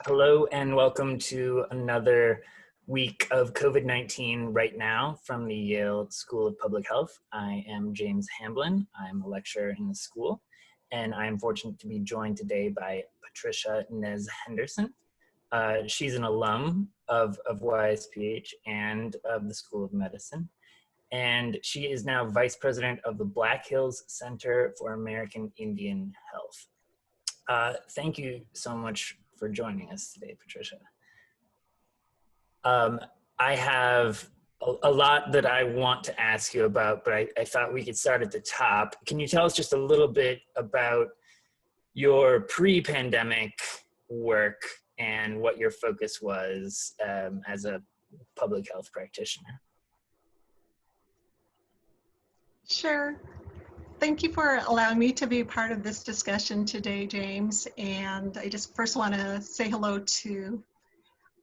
Hello and welcome to another week of COVID-19 right now from the Yale School of Public Health. I am James Hamblin. I'm a lecturer in the school, and I am fortunate to be joined today by Patricia Nez-Henderson. She's an alum of YSPH and of the School of Medicine, and she is now Vice President of the Black Hills Center for American Indian Health. Thank you so much for joining us today, Patricia. I have a lot that I want to ask you about, but I thought we could start at the top. Can you tell us just a little bit about your pre-pandemic work and what your focus was as a public health practitioner? Sure. Thank you for allowing me to be part of this discussion today, James. And I just first want to say hello to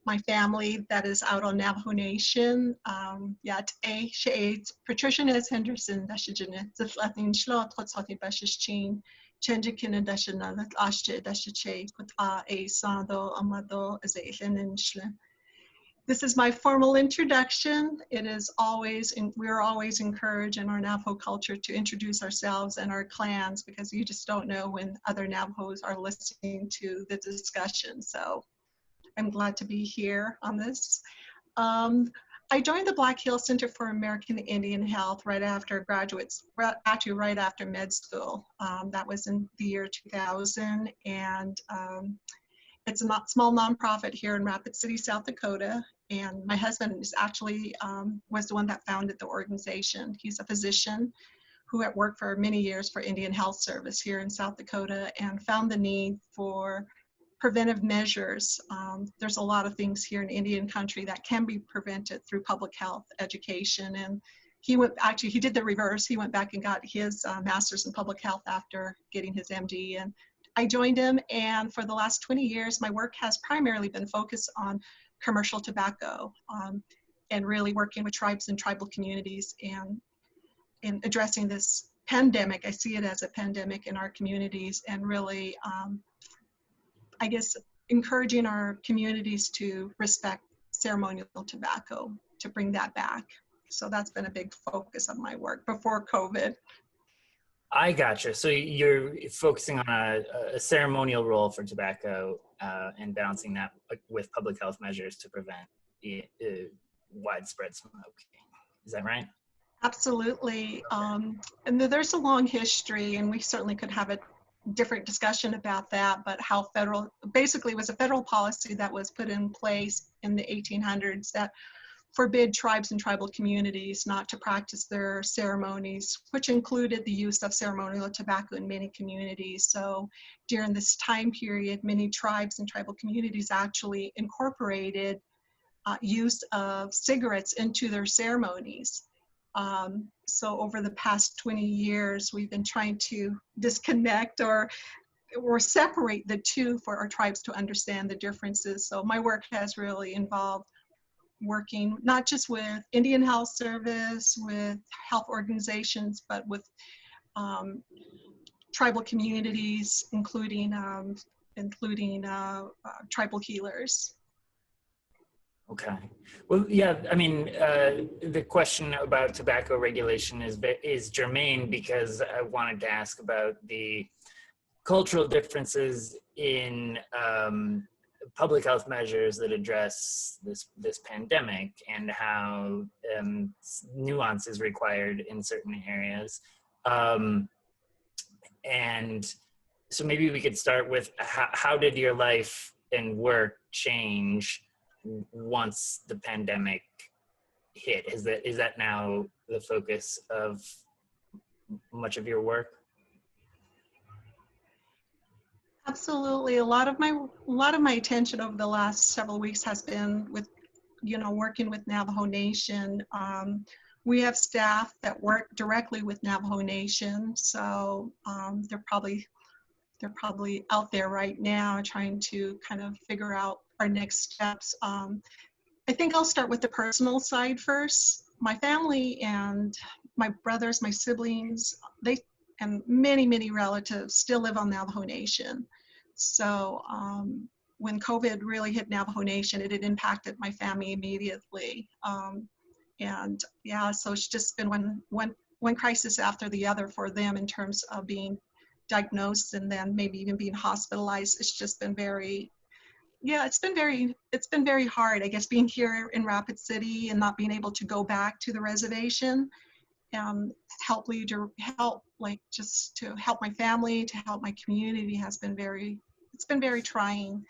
my family that is out on Navajo Nation. Patricia Nez-Henderson, This is my formal introduction. It is always, we're always encouraged in our Navajo culture to introduce ourselves and our clans, because you just don't know when other Navajos are listening to the discussion. So I'm glad to be here on this. I joined the Black Hills Center for American Indian Health right after actually right after med school. That was in the year 2000, and it's a small nonprofit here in Rapid City, South Dakota. And my husband is actually was the one that founded the organization. He's a physician who had worked for many years for Indian Health Service here in South Dakota and found the need for preventive measures. There's a lot of things here in Indian country that can be prevented through public health education. And he did the reverse. He went back and got his master's in public health after getting his MD. And I joined him, and for the last 20 years, my work has primarily been focused on commercial tobacco and really working with tribes and tribal communities and addressing this pandemic. I see it as a pandemic in our communities, and really, I guess, encouraging our communities to respect ceremonial tobacco, to bring that back. So that's been a big focus of my work before COVID. I gotcha. So you're focusing on a ceremonial role for tobacco and balancing that with public health measures to prevent widespread smoking. Is that right? Absolutely. And there's a long history, and we certainly could have a different discussion about that, but how basically it was a federal policy that was put in place in the 1800s that forbid tribes and tribal communities not to practice their ceremonies, which included the use of ceremonial tobacco in many communities. So during this time period, many tribes and tribal communities actually incorporated use of cigarettes into their ceremonies. So over the past 20 years, we've been trying to disconnect or separate the two for our tribes to understand the differences. So my work has really involved working not just with Indian Health Service, with health organizations, but with tribal communities, including tribal healers. Okay. Well, yeah, I mean, the question about tobacco regulation is germane, because I wanted to ask about the cultural differences in public health measures that address this pandemic, and how nuance is required in certain areas. And so maybe we could start with how did your life and work change once the pandemic hit? Is that now the focus of much of your work? Absolutely. A lot of my attention over the last several weeks has been with, working with Navajo Nation. We have staff that work directly with Navajo Nation, so they're probably out there right now trying to kind of figure out our next steps. I think I'll start with the personal side first. My family and my brothers, my siblings, and many relatives still live on Navajo Nation. So when COVID really hit Navajo Nation, it had impacted my family immediately. And yeah, so it's just been one crisis after the other for them in terms of being diagnosed and then maybe even being hospitalized. It's just been very, yeah, it's been very hard, I guess, being here in Rapid City and not being able to go back to the reservation. Just to help my family, to help my community it's been very trying.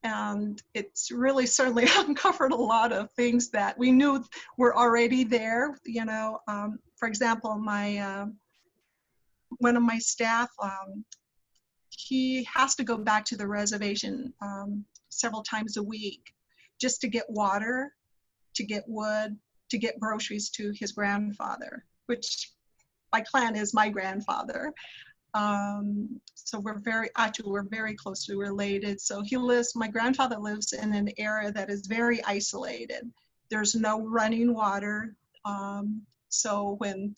And it's really certainly uncovered a lot of things that we knew were already there. You know, for example, one of my staff, he has to go back to the reservation several times a week just to get water, to get wood, to get groceries to his grandfather, which by clan is my grandfather. So we're very closely related. So my grandfather lives in an area that is very isolated. There's no running water. So when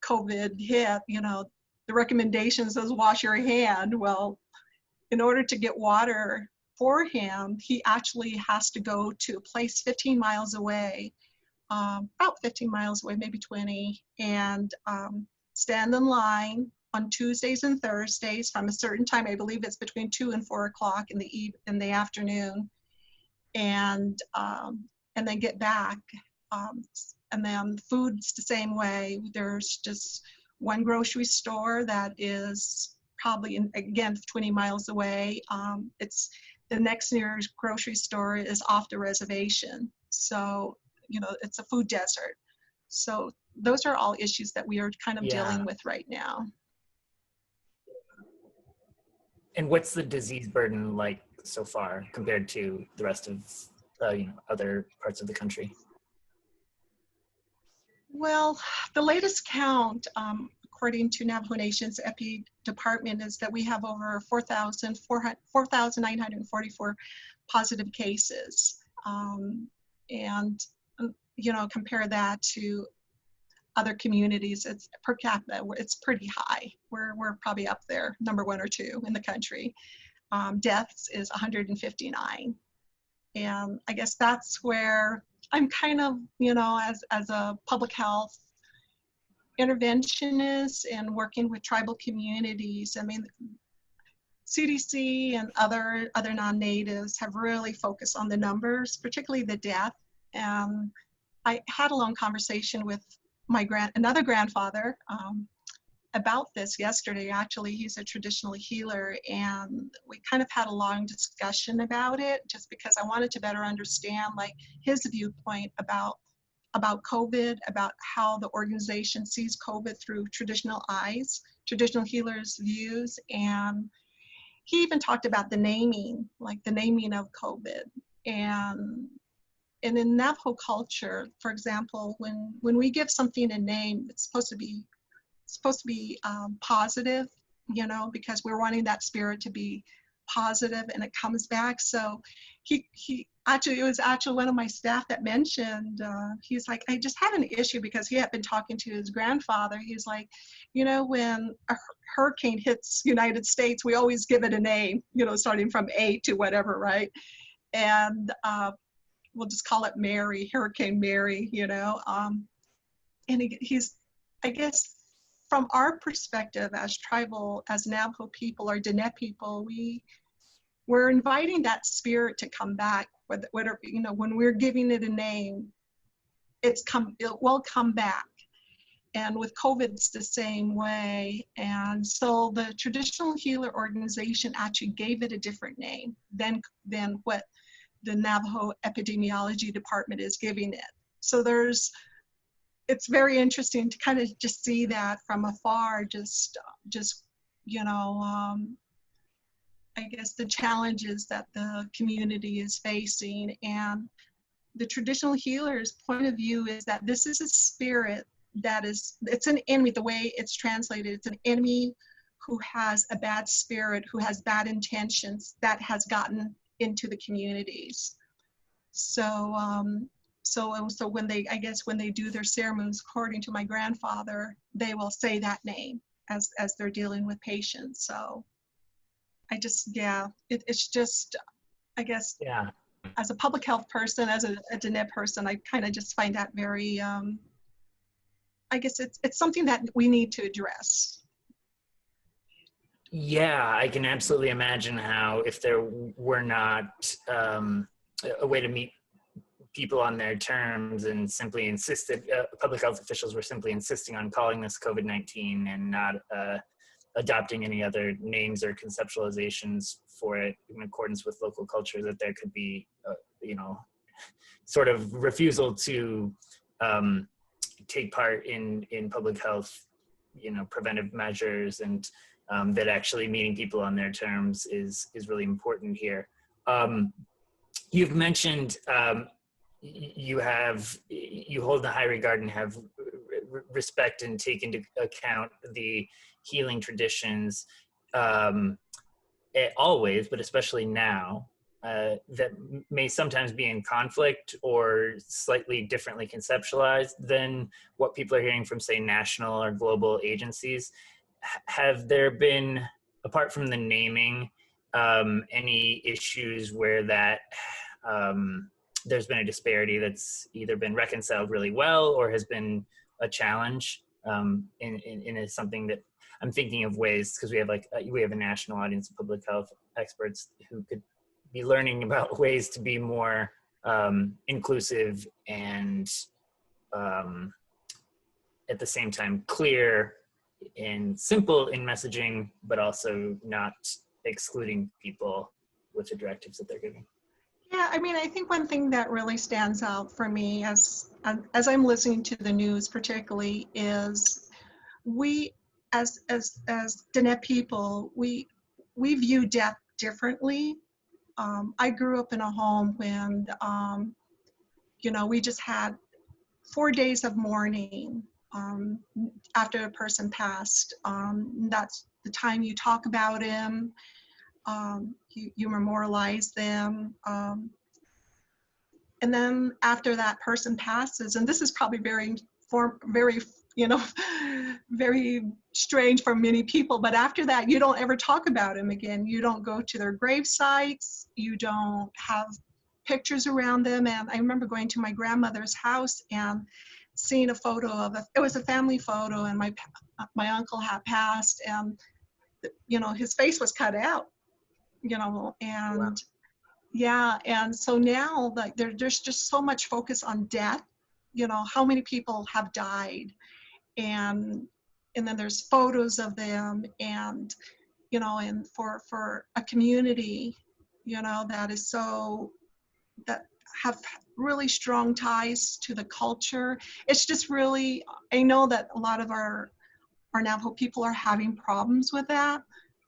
COVID hit, you know, the recommendation says wash your hand. Well, in order to get water for him, he actually has to go to a place 15 miles away, about 15 miles away, maybe 20, and stand in line on Tuesdays and Thursdays from a certain time. I believe it's between 2 and 4 o'clock in the afternoon, and then get back. And then food's the same way. There's just one grocery store that is probably, again, 20 miles away. It's the next nearest grocery store is off the reservation. So, you know, it's a food desert. So those are all issues that we are kind of dealing with right now. And what's the disease burden like so far compared to the rest of other parts of the country? Well, the latest count, according to Navajo Nation's Epi Department, is that we have over 4,944 positive cases. And, you know, compare that to other communities, it's per capita, it's pretty high. We're probably up there, number 1 or 2 in the country. Deaths is 159. And I guess that's where I'm kind of, you know, as a public health interventionist and working with tribal communities. I mean, CDC and other non-natives have really focused on the numbers, particularly the death. I had a long conversation with another grandfather about this yesterday. Actually, he's a traditional healer, and we kind of had a long discussion about it, just because I wanted to better understand like his viewpoint about COVID, about how the organization sees COVID through traditional eyes, traditional healers' views. And he even talked about the naming, like the naming of COVID. And in Navajo culture, for example, when we give something a name, it's supposed to be positive, you know, because we're wanting that spirit to be positive and it comes back. So it was actually one of my staff that mentioned, he's like, I just had an issue because he had been talking to his grandfather. He's like, you know, when a hurricane hits United States, we always give it a name, you know, starting from A to whatever, right? And we'll just call it Mary, Hurricane Mary, you know. And he's, I guess, from our perspective as Navajo people or Diné people, we're inviting that spirit to come back. Whatever, you know, when we're giving it a name, it will come back. And with COVID, it's the same way. And so the traditional healer organization actually gave it a different name than what the Navajo epidemiology department is giving it. So it's very interesting to kind of just see that from afar, just you know, I guess the challenges that the community is facing. And the traditional healer's point of view is that this is a spirit it's an enemy, the way it's translated, it's an enemy who has a bad spirit, who has bad intentions, that has gotten into the communities. So when they do their ceremonies, according to my grandfather, they will say that name as they're dealing with patients. So it's just, I guess Yeah. as a public health person, as a Diné person, I kind of just find that very, I guess it's something that we need to address. Yeah, I can absolutely imagine how if there were not a way to meet people on their terms and simply insisted, public health officials were simply insisting on calling this COVID-19 and not adopting any other names or conceptualizations for it in accordance with local culture, that there could be, sort of refusal to take part in public health, preventive measures, and that actually meeting people on their terms is really important here. You've mentioned you hold in high regard and have respect and take into account the healing traditions, always, but especially now, that may sometimes be in conflict or slightly differently conceptualized than what people are hearing from, say, national or global agencies. Have there been, apart from the naming, any issues where that there's been a disparity that's either been reconciled really well or has been a challenge in something that I'm thinking of ways, because we have a national audience of public health experts who could be learning about ways to be more inclusive and at the same time clear and simple in messaging, but also not excluding people with the directives that they're giving. Yeah, I mean, I think one thing that really stands out for me as I'm listening to the news, particularly, is we, as Diné people, we view death differently. I grew up in a home when, we just had 4 days of mourning after a person passed. That's the time you talk about him. You memorialize them. And then after that person passes, and this is probably very, very strange for many people, but after that, you don't ever talk about them again. You don't go to their grave sites. You don't have pictures around them. And I remember going to my grandmother's house and seeing a photo it was a family photo, and my uncle had passed, and his face was cut out, and Wow. yeah, and so now, like, there's just so much focus on death, how many people have died, and then there's photos of them, and and for a community, that have really strong ties to the culture. It's just really, I know that a lot of our Navajo people are having problems with that,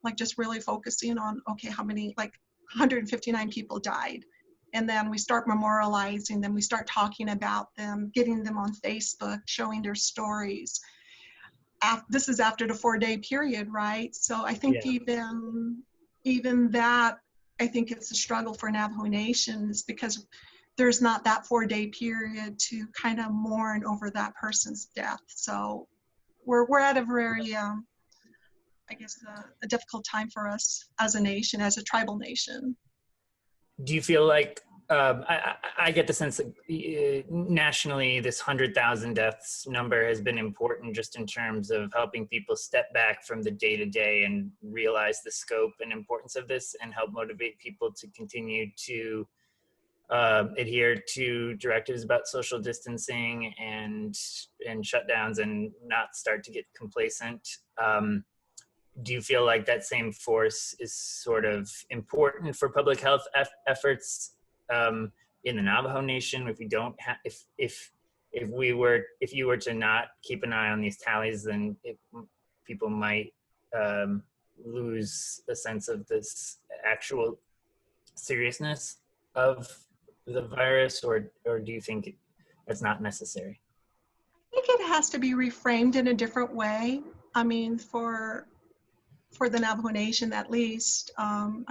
like just really focusing on, okay, how many, like 159 people died. And then we start memorializing them, we start talking about them, getting them on Facebook, showing their stories. This is after the 4-day period, right? So I think even that, I think it's a struggle for Navajo nations, because there's not that 4-day period to kind of mourn over that person's death. So we're at a very, I guess, a difficult time for us as a nation, as a tribal nation. Do you feel like, I get the sense that nationally this 100,000 deaths number has been important just in terms of helping people step back from the day-to-day and realize the scope and importance of this, and help motivate people to continue to adhere to directives about social distancing and shutdowns, and not start to get complacent. Do you feel like that same force is sort of important for public health efforts in the Navajo Nation? If we don't have, if you were to not keep an eye on these tallies, then people might lose a sense of this actual seriousness of the virus, or do you think that's not necessary? I think it has to be reframed in a different way. I mean, for the Navajo Nation, at least, I'm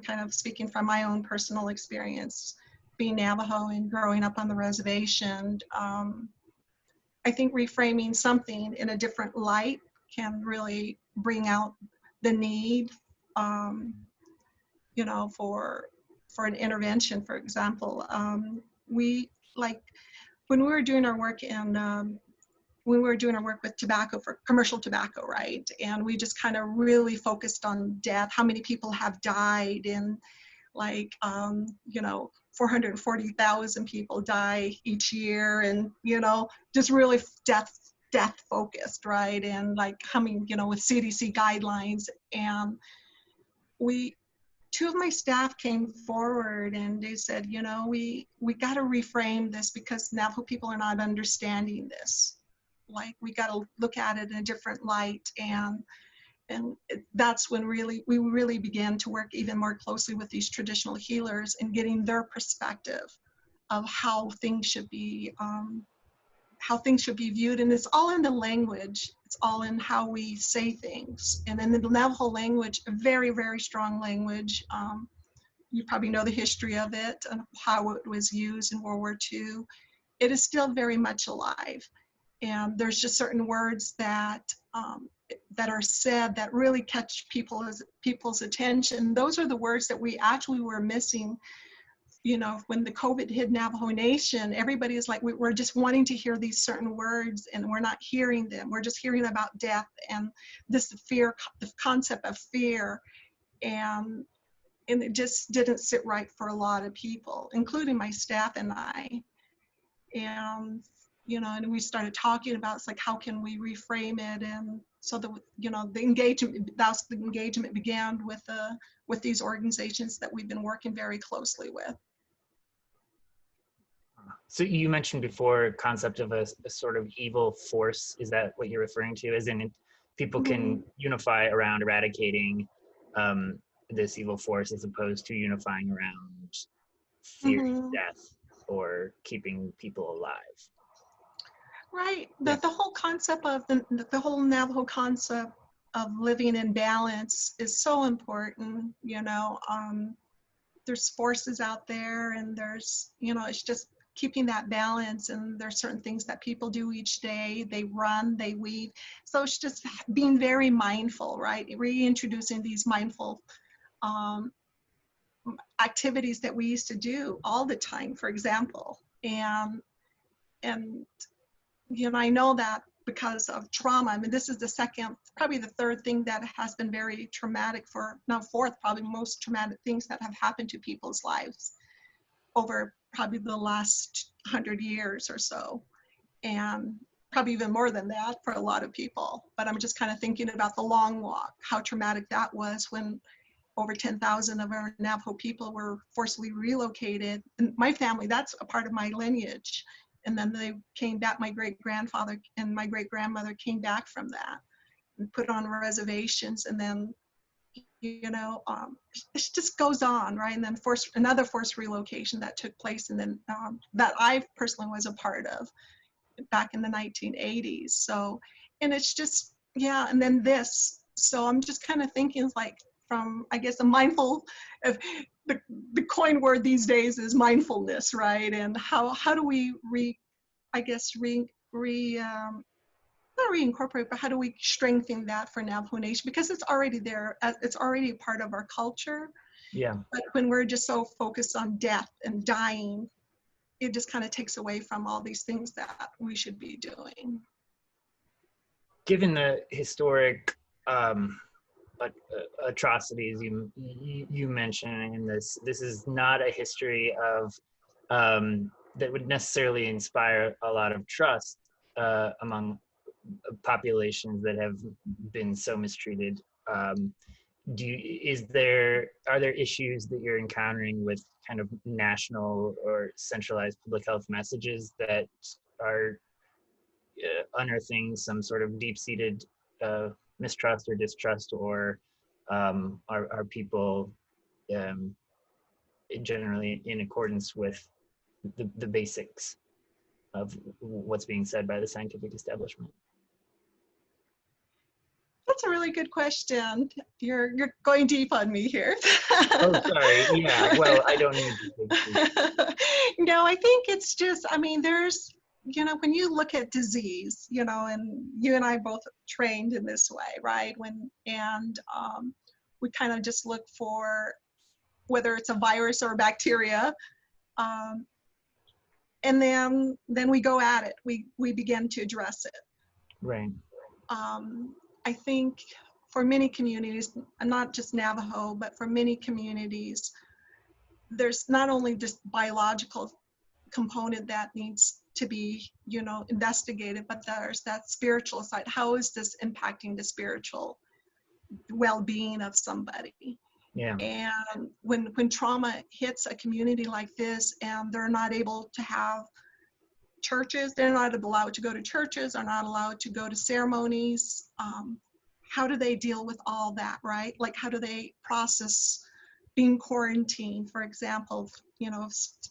kind of speaking from my own personal experience, being Navajo and growing up on the reservation. I think reframing something in a different light can really bring out the need, for for an intervention, for example. We, like, when we were doing our work in, when we were doing our work with tobacco, for commercial tobacco, right? And we just kind of really focused on death, how many people have died, and like, 440,000 people die each year, and, just really death focused, right? And like coming, with CDC guidelines. And two of my staff came forward and they said, we got to reframe this because Navajo people are not understanding this. Like, we got to look at it in a different light. And that's when we really began to work even more closely with these traditional healers and getting their perspective of how things should be viewed. And it's all in the language. It's all in how we say things. And in the Navajo language, a very, very strong language. You probably know the history of it and how it was used in World War II. It is still very much alive. And there's just certain words that are said that really catch people's attention. Those are the words that we actually were missing. When the COVID hit Navajo Nation, everybody is like, we're just wanting to hear these certain words, and we're not hearing them. We're just hearing about death and the concept of fear, and it just didn't sit right for a lot of people, including my staff and I. And and we started talking about, it's like, how can we reframe it? And so the engagement began with these organizations that we've been working very closely with. So you mentioned before concept of a sort of evil force. Is that what you're referring to? As in, people can unify around eradicating this evil force, as opposed to unifying around fearing death or keeping people alive. Right. The whole concept of the whole Navajo concept of living in balance is so important. There's forces out there, and there's, it's just keeping that balance. And there's certain things that people do each day. They run, they weave. So it's just being very mindful, right? Reintroducing these mindful activities that we used to do all the time, for example. And I know that because of trauma. I mean, this is the second, probably the third thing that has been very traumatic fourth, probably most traumatic things that have happened to people's lives over probably the last 100 years or so. And probably even more than that for a lot of people. But I'm just kind of thinking about the Long Walk, how traumatic that was when over 10,000 of our Navajo people were forcibly relocated. And my family, that's a part of my lineage. And then they came back, my great-grandfather and my great-grandmother came back from that and put on reservations. And then, it just goes on, right? And then another forced relocation that took place, and then that I personally was a part of back in the 1980s. So, and it's just, and then this. So I'm just kind of thinking, like, from, I guess, a mindful, the coin word these days is mindfulness, right? And how do we not reincorporate, but how do we strengthen that for Navajo Nation? Because it's already there, it's already a part of our culture. Yeah. But when we're just so focused on death and dying, it just kind of takes away from all these things that we should be doing. Given the historic atrocities you mentioned in this is not a history of that would necessarily inspire a lot of trust among populations that have been so mistreated. Are there issues that you're encountering with kind of national or centralized public health messages that are unearthing some sort of deep-seated mistrust or distrust, or are people generally in accordance with the basics of what's being said by the scientific establishment? That's a really good question. You're going deep on me here. Oh, sorry. Yeah. Well, I don't need to. No, I think it's just, I mean, there's, when you look at disease, and you and I both trained in this way, right? We kind of just look for whether it's a virus or a bacteria. And then we go at it. We begin to address it. Right. I think for many communities, and not just Navajo, but for many communities, there's not only just biological component that needs to be, investigated, but there's that spiritual side. How is this impacting the spiritual well-being of somebody? Yeah. And when trauma hits a community like this and they're not able to have churches, they're not allowed to go to churches, are not allowed to go to ceremonies, how do they deal with all that, right? Like, how do they process being quarantined, for example,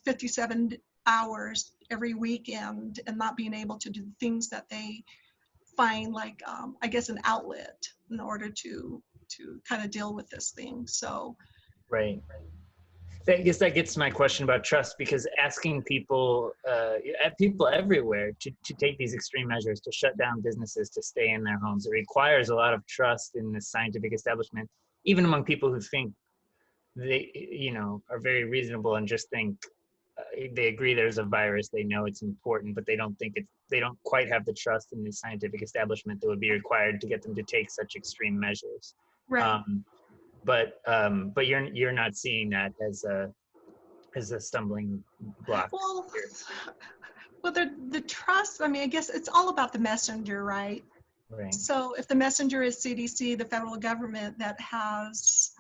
57 hours every weekend and not being able to do things that they find like, I guess, an outlet in order to kind of deal with this thing. So right. I guess that gets to my question about trust, because asking people everywhere to take these extreme measures, to shut down businesses, to stay in their homes, it requires a lot of trust in the scientific establishment, even among people who think they, are very reasonable and just think they agree there's a virus, they know it's important, but they don't quite have the trust in the scientific establishment that would be required to get them to take such extreme measures. right. But you're not seeing that as a stumbling block. Well, the trust, I mean, I guess it's all about the messenger, right? Right. So if the messenger is CDC, the federal government that has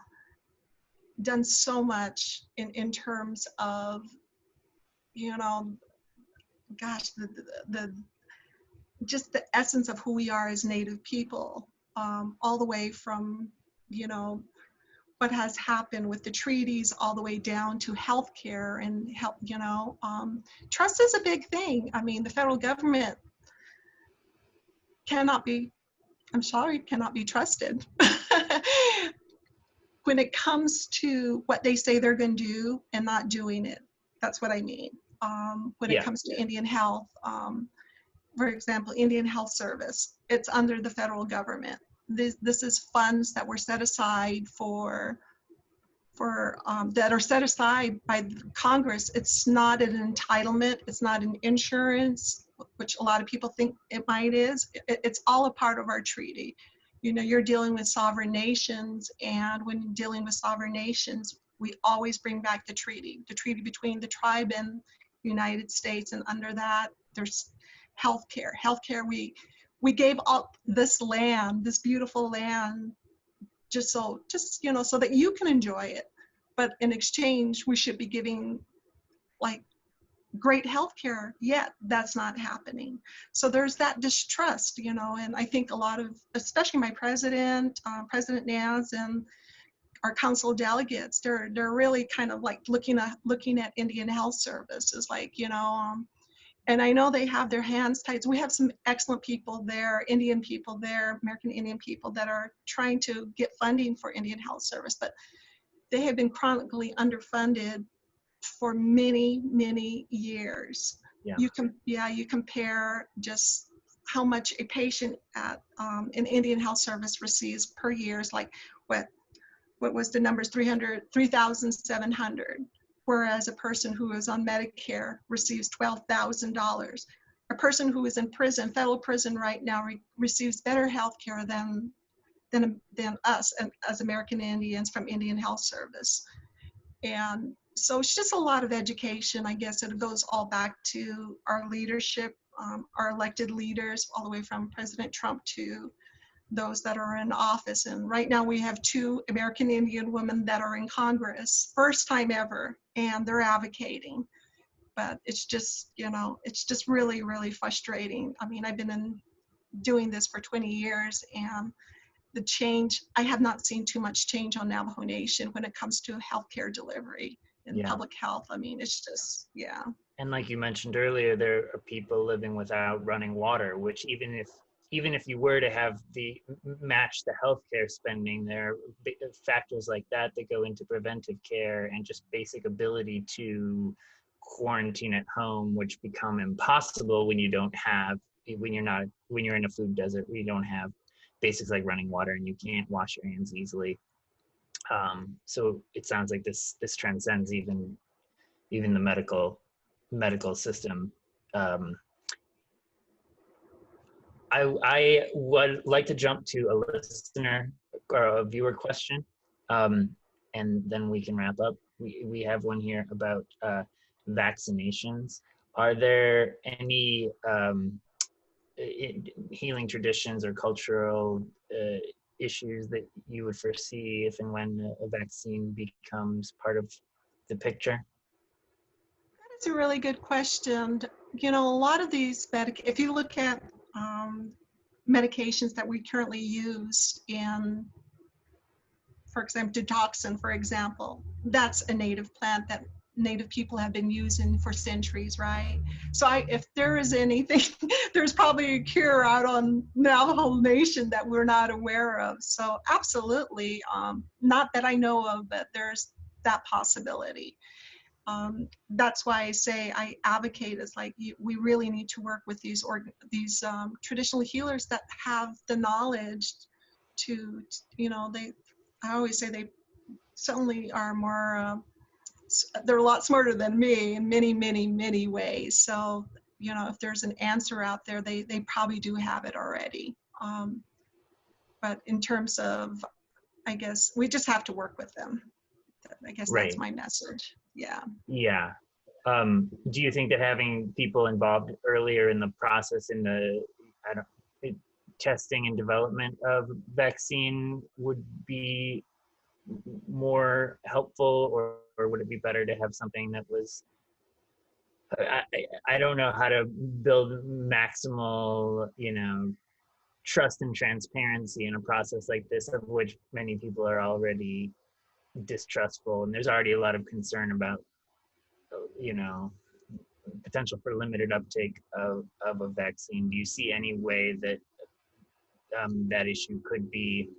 done so much in terms of, gosh, the just the essence of who we are as Native people, all the way from, what has happened with the treaties all the way down to healthcare and help, trust is a big thing. I mean, the federal government cannot be trusted when it comes to what they say they're going to do and not doing it. That's what I mean. When it comes to Indian health, for example, Indian Health Service, it's under the federal government. This is funds that were set aside for that are set aside by Congress. It's not an entitlement. It's not an insurance, which a lot of people think it might is. It's all a part of our treaty. You're dealing with sovereign nations, and when you're dealing with sovereign nations, we always bring back the treaty between the tribe and the United States, and under that, there's healthcare. We gave up this land, this beautiful land, just so that you can enjoy it. But in exchange, we should be giving like great healthcare, yet that's not happening. So there's that distrust, and I think a lot of, especially my President Naz, and our council of delegates, they're really kind of like looking at Indian Health Service as like, and I know they have their hands tied. We have some excellent people there, Indian people there, American Indian people that are trying to get funding for Indian Health Service, but they have been chronically underfunded for many, many years. Yeah. You compare just how much a patient at an Indian Health Service receives per year is like, what was the numbers, 3,700. Whereas a person who is on Medicare receives $12,000. A person who is in prison, federal prison right now, receives better health care than us as American Indians from Indian Health Service. And so it's just a lot of education. I guess it goes all back to our leadership, our elected leaders, all the way from President Trump to those that are in office. And right now we have 2 American Indian women that are in Congress, first time ever, and they're advocating. But it's just, it's just really, really frustrating. I mean, I've been doing this for 20 years, and the change, I have not seen too much change on Navajo Nation when it comes to healthcare delivery and public health. I mean, it's just, And like you mentioned earlier, there are people living without running water, which even if you were to have match the healthcare spending, there are factors like that go into preventive care and just basic ability to quarantine at home, which become impossible when you're in a food desert, where you don't have basics like running water and you can't wash your hands easily. So it sounds like this transcends even the medical system. Um, I would like to jump to a listener or a viewer question, um, and then we can wrap up. We have one here about vaccinations. Are there any healing traditions or cultural issues that you would foresee if and when a vaccine becomes part of the picture? That's a really good question. You know, a lot of these if you look at medications that we currently use in, for example, Digoxin, for example, that's a native plant that native people have been using for centuries, right? So if there is anything, there's probably a cure out on Navajo Nation that we're not aware of. So absolutely, not that I know of, but there's that possibility. That's why I say I advocate is like we really need to work with these traditional healers that have the knowledge to, you know, I always say they certainly are more, they're a lot smarter than me in many, many, many ways. So, you know, if there's an answer out there, they probably do have it already. But in terms of, I guess we just have to work with them. I guess that's Right. my message. Yeah. Yeah. Do you think that having people involved earlier in the process in the testing and development of vaccine would be more helpful, or would it be better to have something that was I don't know how to build maximal, trust and transparency in a process like this, of which many people are already distrustful, and there's already a lot of concern about, you know, potential for limited uptake of a vaccine. Do you see any way that that issue could be,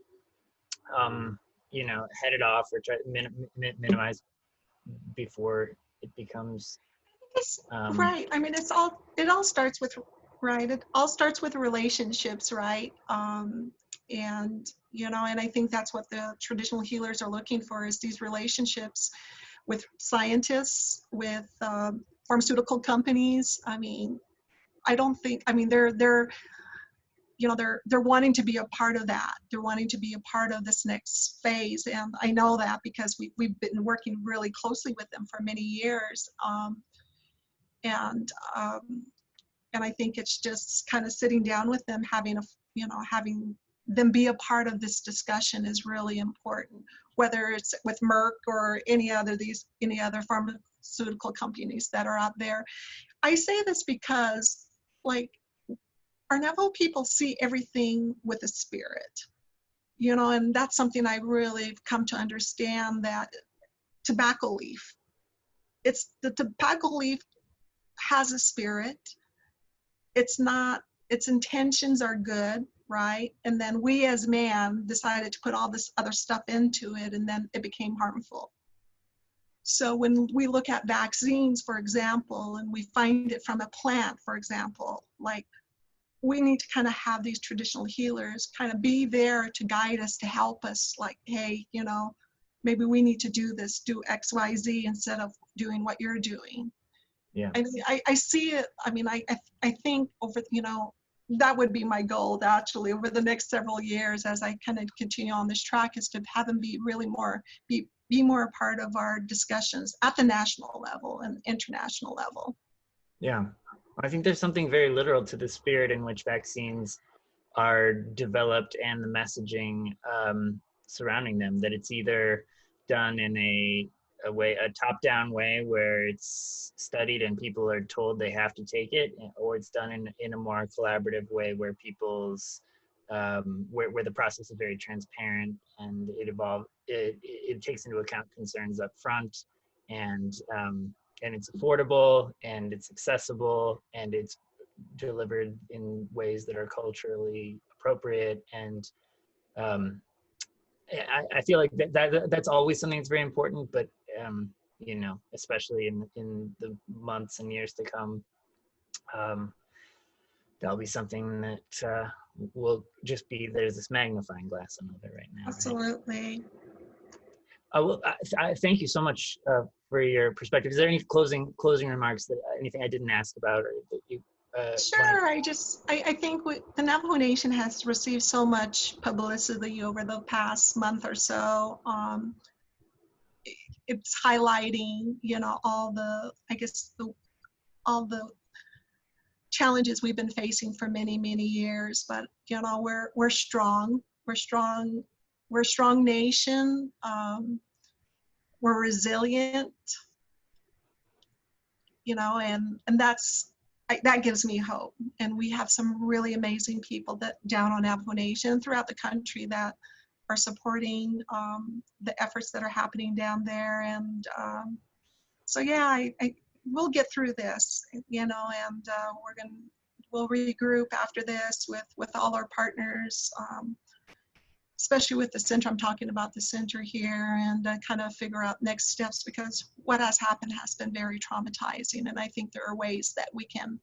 headed off or try to minimize before it becomes It's, right. I mean, it all starts with, right. It all starts with relationships, right? And, you know, and I think that's what the traditional healers are looking for is these relationships with scientists, with pharmaceutical companies. I mean, I don't think, I mean, they're, you know, they're wanting to be a part of that. They're wanting to be a part of this next phase. And I know that because we've been working really closely with them for many years. And and I think it's just kind of sitting down with them, having them be a part of this discussion is really important. Whether it's with Merck or any other pharmaceutical companies that are out there. I say this because, like, our Navajo people see everything with a spirit, you know, and that's something I really come to understand, that tobacco leaf. The tobacco leaf has a spirit. Its intentions are good, right? And then we as man decided to put all this other stuff into it, and then it became harmful. So when we look at vaccines, for example, and we find it from a plant, for example, like, we need to kind of have these traditional healers kind of be there to guide us, to help us, like, hey, you know, maybe we need to do X, Y, Z instead of doing what you're doing. Yeah. I see it. I mean, I think over, you know, that would be my goal actually over the next several years as I kind of continue on this track, is to have them be really be more a part of our discussions at the national level and international level. Yeah. I think there's something very literal to the spirit in which vaccines are developed and the messaging surrounding them, that it's either done in a top-down way where it's studied and people are told they have to take it, or it's done in a more collaborative way where where the process is very transparent, and it takes into account concerns up front, and it's affordable, and it's accessible, and it's delivered in ways that are culturally appropriate. And I feel like that's always something that's very important, but especially in the months and years to come, that'll be something that will just be, there's this magnifying glass on it right now. Absolutely. Right? Well, thank you so much for your perspective. Is there any closing remarks, that anything I didn't ask about, or that you wanted? Sure. I think the Navajo Nation has received so much publicity over the past month or so. It's highlighting, all the, I guess, all the challenges we've been facing for many, many years. But, we're strong. We're strong. We're a strong nation. We're resilient, and that gives me hope. And we have some really amazing people that down on Navajo Nation throughout the country that are supporting the efforts that are happening down there. And so, yeah, we'll get through this, and we'll regroup after this with all our partners, especially with the center. I'm talking about the center here, and kind of figure out next steps, because what has happened has been very traumatizing. And I think there are ways that we can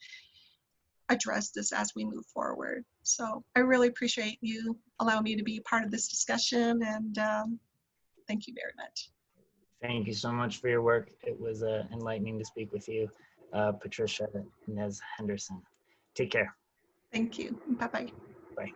address this as we move forward. So I really appreciate you allowing me to be part of this discussion, and thank you very much. Thank you so much for your work. It was enlightening to speak with you, Patricia Nez-Henderson. Take care. Thank you. Bye-bye. Bye.